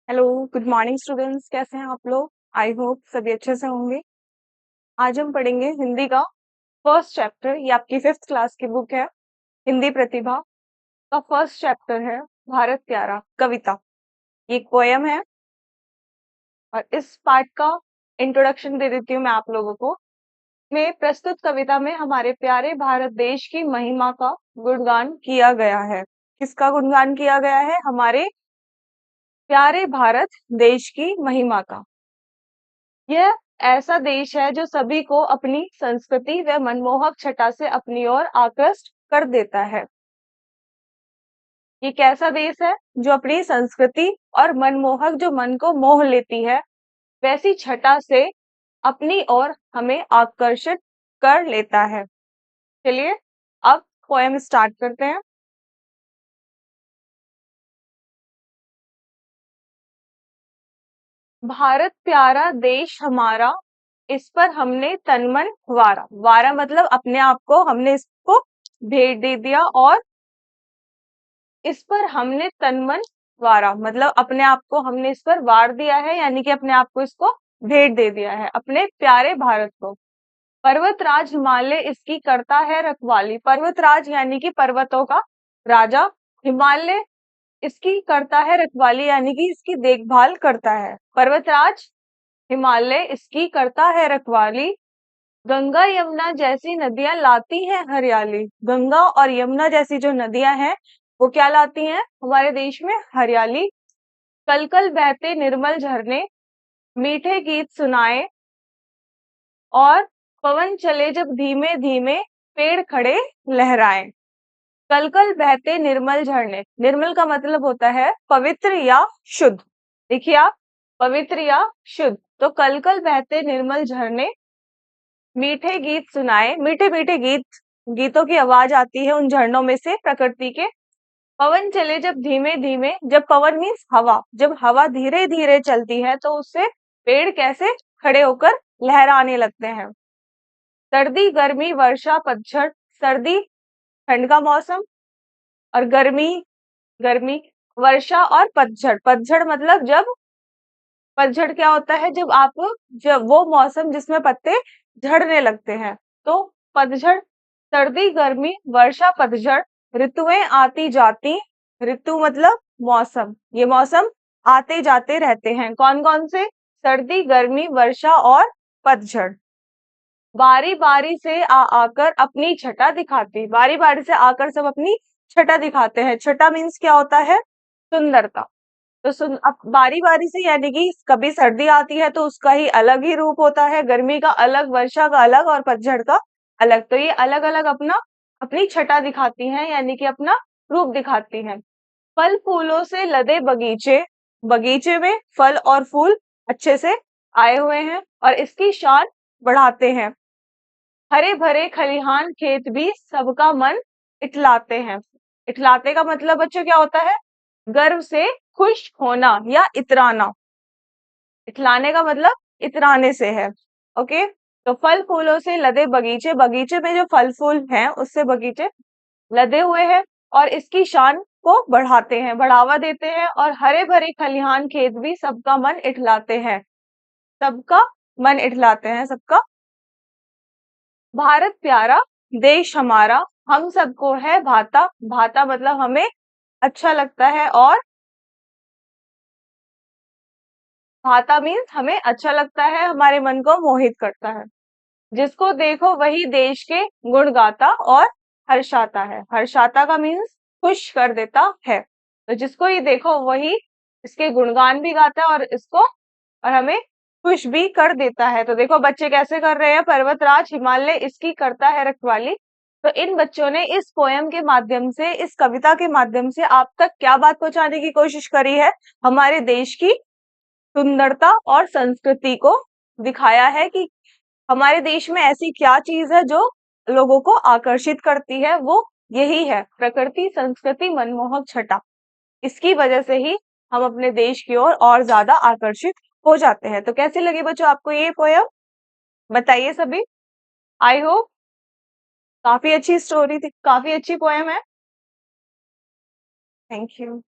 Hello, good morning students. कैसे हैं आप लोग? आई होप सभी अच्छे से होंगे। आज हम पढ़ेंगे हिंदी का फर्स्ट चैप्टर। ये आपकी फिफ्थ क्लास की बुक है, हिंदी प्रतिभा का फर्स्ट चैप्टर है भारत प्यारा कविता। ये एक पोयम है और इस पार्ट का इंट्रोडक्शन दे देती हूँ मैं आप लोगों को। में प्रस्तुत कविता में हमारे प्यारे भारत देश की महिमा का गुणगान किया गया है। किसका गुणगान किया गया है? हमारे प्यारे भारत देश की महिमा का। यह ऐसा देश है जो सभी को अपनी संस्कृति व मनमोहक छटा से अपनी ओर आकृष्ट कर देता है। ये कैसा देश है? जो अपनी संस्कृति और मनमोहक, जो मन को मोह लेती है, वैसी छटा से अपनी ओर हमें आकर्षित कर लेता है। चलिए अब पोएम स्टार्ट करते हैं। भारत प्यारा देश हमारा, इस पर हमने तन मन वारा। वारा मतलब अपने आप को हमने इसको भेंट दे दिया, और इस पर हमने तन मन वारा मतलब अपने आप को हमने इस पर वार दिया है, यानी कि अपने आप को इसको भेंट दे दिया है अपने प्यारे भारत को। पर्वतराज हिमालय इसकी करता है रखवाली। पर्वतराज यानी कि पर्वतों का राजा, हिमालय इसकी करता है रखवाली यानी कि इसकी देखभाल करता है। पर्वतराज हिमालय इसकी करता है रखवाली। गंगा यमुना जैसी नदियां लाती हैं हरियाली। गंगा और यमुना जैसी जो नदियां हैं वो क्या लाती हैं हमारे देश में? हरियाली। कल कल बहते निर्मल झरने मीठे गीत सुनाए, और पवन चले जब धीमे धीमे पेड़ खड़े लहराए। कल कल बहते निर्मल झरने, निर्मल का मतलब होता है पवित्र या शुद्ध। देखिए आप, पवित्र या शुद्ध। तो कल कल बहते निर्मल झरने मीठे गीत सुनाए, मीठे मीठे गीतों की आवाज आती है उन झरनों में से, प्रकृति के। पवन चले जब धीमे धीमे, जब पवन मीन्स हवा, जब हवा धीरे धीरे चलती है तो उससे पेड़ कैसे खड़े होकर लहराने लगते हैं। सर्दी गर्मी वर्षा पतझड़, सर्दी ठंड का मौसम, और गर्मी गर्मी, वर्षा और पतझड़। पतझड़ मतलब जब, पतझड़ क्या होता है? जब वो मौसम जिसमें पत्ते झड़ने लगते हैं, तो पतझड़। सर्दी गर्मी वर्षा पतझड़, ऋतुएं आती जाती। ऋतु मतलब मौसम, ये मौसम आते जाते रहते हैं। कौन कौन से? सर्दी गर्मी वर्षा और पतझड़। बारी बारी से आकर अपनी छटा दिखाती। बारी बारी से आकर सब अपनी छटा दिखाते हैं। छटा मीन्स क्या होता है? सुंदरता। तो अब बारी बारी से यानी कि कभी सर्दी आती है तो उसका ही अलग ही रूप होता है, गर्मी का अलग, वर्षा का अलग और पतझड़ का अलग। तो ये अलग अलग अपना अपनी छटा दिखाती हैं, यानी कि अपना रूप दिखाती हैं। फल फूलों से लदे बगीचे, बगीचे में फल और फूल अच्छे से आए हुए हैं और इसकी शान बढ़ाते हैं। हरे भरे खलिहान खेत भी सबका मन इतलाते हैं। इतलाते का मतलब बच्चों क्या होता है? गर्व से खुश होना या इतराना। इतलाने का मतलब इतराने से है। ओके, तो फल फूलों से लदे बगीचे, बगीचे में जो फल फूल हैं उससे बगीचे लदे हुए हैं और इसकी शान को बढ़ाते हैं, बढ़ावा देते हैं। और हरे भरे खलिहान खेत भी सबका मन इठलाते हैं, सबका मन इठलाते हैं, सबका। भारत प्यारा देश हमारा, हम सबको है भाता। भाता मतलब हमें अच्छा लगता है, और भाता मीन्स हमें अच्छा लगता है, हमारे मन को मोहित करता है। जिसको देखो वही देश के गुण गाता और हर्षाता है। हर्षाता का मीन्स खुश कर देता है। तो जिसको ये देखो वही इसके गुणगान भी गाता है और इसको, और हमें खुश भी कर देता है। तो देखो बच्चे कैसे कर रहे हैं। पर्वतराज हिमालय इसकी करता है रखवाली। तो इन बच्चों ने इस पोयम के माध्यम से, इस कविता के माध्यम से आप तक क्या बात पहुंचाने की कोशिश करी है? हमारे देश की सुंदरता और संस्कृति को दिखाया है कि हमारे देश में ऐसी क्या चीज है जो लोगों को आकर्षित करती है। वो यही है प्रकृति, संस्कृति, मनमोहक छटा। इसकी वजह से ही हम अपने देश की ओर और ज्यादा आकर्षित हो जाते हैं। तो कैसी लगी बच्चों आपको ये पोयम? बताइए सभी। आई होप काफी अच्छी स्टोरी थी, काफी अच्छी पोयम है। Thank you.